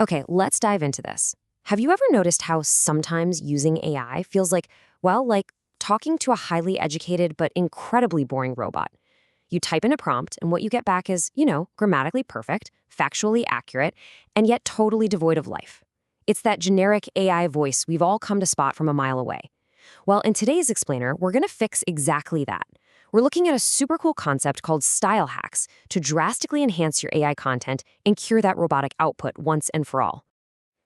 Okay, let's dive into this. Have you ever noticed how sometimes using AI feels like, well, like talking to a highly educated but incredibly boring robot? You type in a prompt, and what you get back is, grammatically perfect, factually accurate, and yet totally devoid of life. It's that generic AI voice we've all come to spot from a mile away. Well, in today's explainer, we're going to fix exactly that. We're looking at a super cool concept called style hacks to drastically enhance your AI content and cure that robotic output once and for all.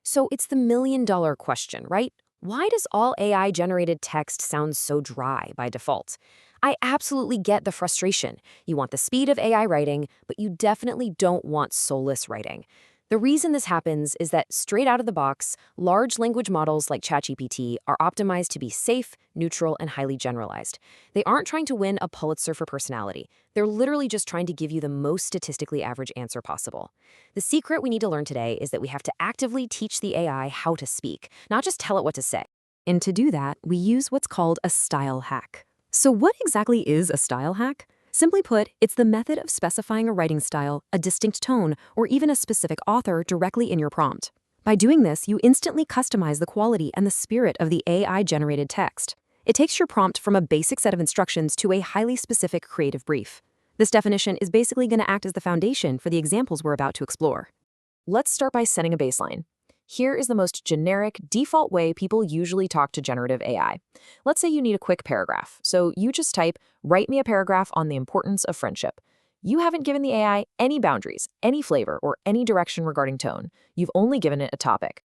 So it's the million-dollar question, right? Why does all AI-generated text sound so dry by default? I absolutely get the frustration. You want the speed of AI writing, but you definitely don't want soulless writing. The reason this happens is that straight out of the box, large language models like ChatGPT are optimized to be safe, neutral, and highly generalized. They aren't trying to win a Pulitzer for personality. They're literally just trying to give you the most statistically average answer possible. The secret we need to learn today is that we have to actively teach the AI how to speak, not just tell it what to say. And to do that, we use what's called a style hack. So what exactly is a style hack? Simply put, it's the method of specifying a writing style, a distinct tone, or even a specific author directly in your prompt. By doing this, you instantly customize the quality and the spirit of the AI-generated text. It takes your prompt from a basic set of instructions to a highly specific creative brief. This definition is basically going to act as the foundation for the examples we're about to explore. Let's start by setting a baseline. Here is the most generic, default way people usually talk to generative AI. Let's say you need a quick paragraph, so you just type, "Write me a paragraph on the importance of friendship." You haven't given the AI any boundaries, any flavor, or any direction regarding tone. You've only given it a topic.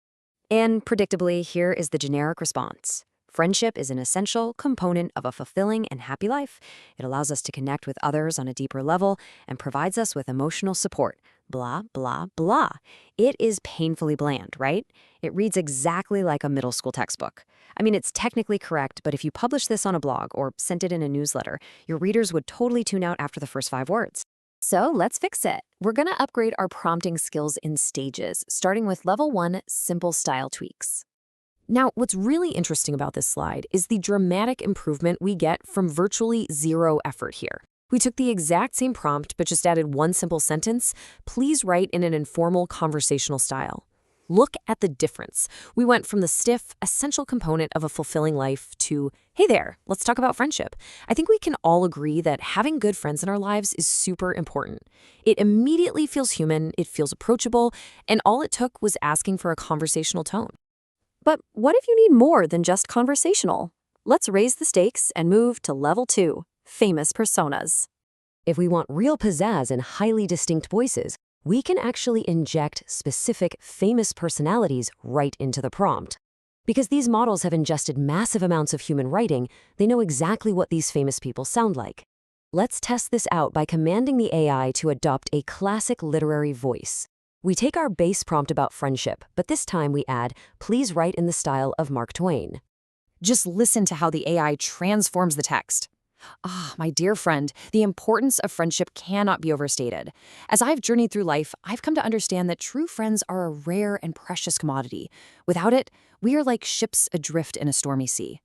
And predictably, here is the generic response. Friendship is an essential component of a fulfilling and happy life. It allows us to connect with others on a deeper level and provides us with emotional support. Blah, blah, blah. It is painfully bland, right? It reads exactly like a middle school textbook. I mean, it's technically correct, but if you publish this on a blog or sent it in a newsletter, your readers would totally tune out after the first 5 words. So let's fix it. We're going to upgrade our prompting skills in stages, starting with level 1, simple style tweaks. Now, what's really interesting about this slide is the dramatic improvement we get from virtually zero effort here. We took the exact same prompt but just added one simple sentence, "Please write in an informal conversational style." Look at the difference. We went from the stiff, essential component of a fulfilling life to, "Hey there, let's talk about friendship." I think we can all agree that having good friends in our lives is super important. It immediately feels human, it feels approachable, and all it took was asking for a conversational tone. But what if you need more than just conversational? Let's raise the stakes and move to level 2, famous personas. If we want real pizzazz and highly distinct voices, we can actually inject specific famous personalities right into the prompt. Because these models have ingested massive amounts of human writing, they know exactly what these famous people sound like. Let's test this out by commanding the AI to adopt a classic literary voice. We take our base prompt about friendship, but this time we add, "Please write in the style of Mark Twain." Just listen to how the AI transforms the text. My dear friend, the importance of friendship cannot be overstated. As I've journeyed through life, I've come to understand that true friends are a rare and precious commodity. Without it, we are like ships adrift in a stormy sea.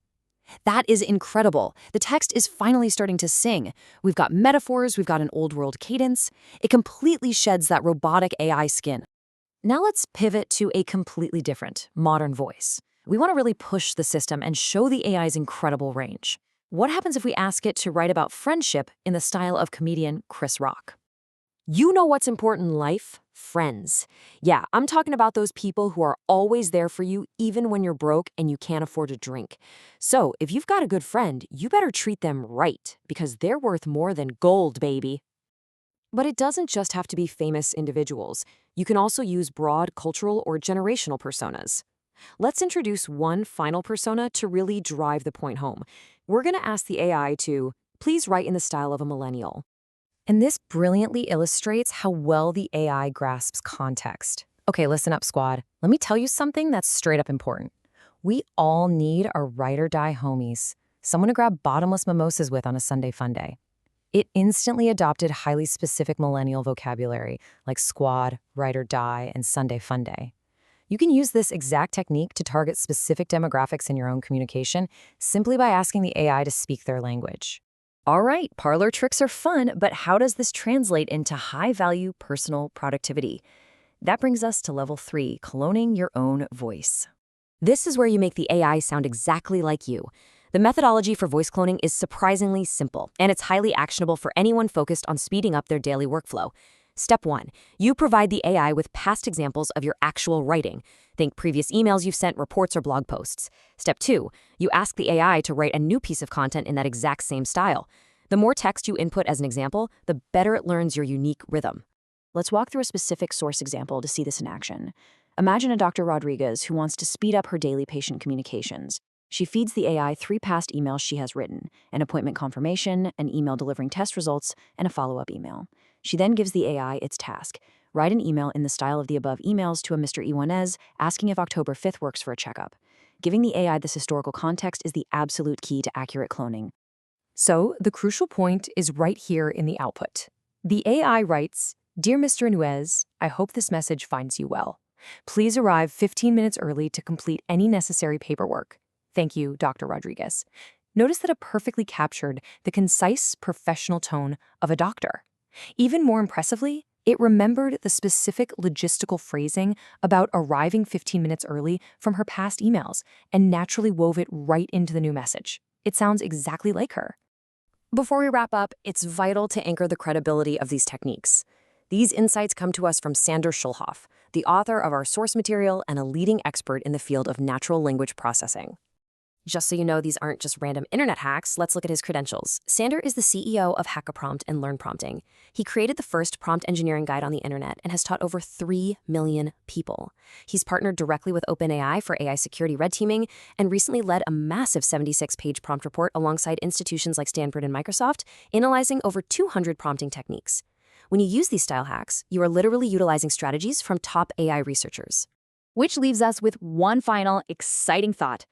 That is incredible. The text is finally starting to sing. We've got metaphors, we've got an old world cadence. It completely sheds that robotic AI skin. Now let's pivot to a completely different, modern voice. We want to really push the system and show the AI's incredible range. What happens if we ask it to write about friendship in the style of comedian Chris Rock? You know what's important in life? Friends. Yeah, I'm talking about those people who are always there for you even when you're broke and you can't afford a drink. So if you've got a good friend, you better treat them right because they're worth more than gold, baby. But it doesn't just have to be famous individuals. You can also use broad cultural or generational personas. Let's introduce one final persona to really drive the point home. We're going to ask the AI to, "Please write in the style of a millennial." And this brilliantly illustrates how well the AI grasps context. Okay, listen up, squad. Let me tell you something that's straight up important. We all need our ride or die homies, someone to grab bottomless mimosas with on a Sunday fun day. It instantly adopted highly specific millennial vocabulary like squad, ride or die, and Sunday fun day. You can use this exact technique to target specific demographics in your own communication simply by asking the AI to speak their language. All right, parlor tricks are fun, but how does this translate into high-value personal productivity? That brings us to level 3, cloning your own voice. This is where you make the AI sound exactly like you. The methodology for voice cloning is surprisingly simple, and it's highly actionable for anyone focused on speeding up their daily workflow. Step 1. You provide the AI with past examples of your actual writing. Think previous emails you've sent, reports, or blog posts. Step 2. You ask the AI to write a new piece of content in that exact same style. The more text you input as an example, the better it learns your unique rhythm. Let's walk through a specific source example to see this in action. Imagine a Dr. Rodriguez who wants to speed up her daily patient communications. She feeds the AI 3 past emails she has written, an appointment confirmation, an email delivering test results, and a follow-up email. She then gives the AI its task. Write an email in the style of the above emails to a Mr. Iwanez asking if October 5th works for a checkup. Giving the AI this historical context is the absolute key to accurate cloning. So, the crucial point is right here in the output. The AI writes, "Dear Mr. Iwanez, I hope this message finds you well. Please arrive 15 minutes early to complete any necessary paperwork. Thank you, Dr. Rodriguez." Notice that it perfectly captured the concise, professional tone of a doctor. Even more impressively, it remembered the specific logistical phrasing about arriving 15 minutes early from her past emails and naturally wove it right into the new message. It sounds exactly like her. Before we wrap up, it's vital to anchor the credibility of these techniques. These insights come to us from Sander Schulhoff, the author of our source material and a leading expert in the field of natural language processing. Just so you know, these aren't just random internet hacks, let's look at his credentials. Sander is the CEO of Hackaprompt and Learn Prompting. He created the first prompt engineering guide on the internet and has taught over 3 million people. He's partnered directly with OpenAI for AI security red teaming and recently led a massive 76-page prompt report alongside institutions like Stanford and Microsoft, analyzing over 200 prompting techniques. When you use these style hacks, you are literally utilizing strategies from top AI researchers. Which leaves us with one final exciting thought.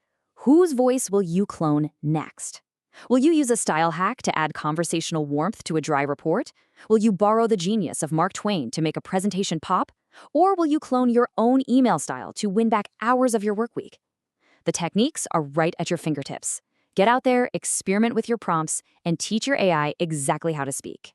Whose voice will you clone next? Will you use a style hack to add conversational warmth to a dry report? Will you borrow the genius of Mark Twain to make a presentation pop? Or will you clone your own email style to win back hours of your work week? The techniques are right at your fingertips. Get out there, experiment with your prompts, and teach your AI exactly how to speak.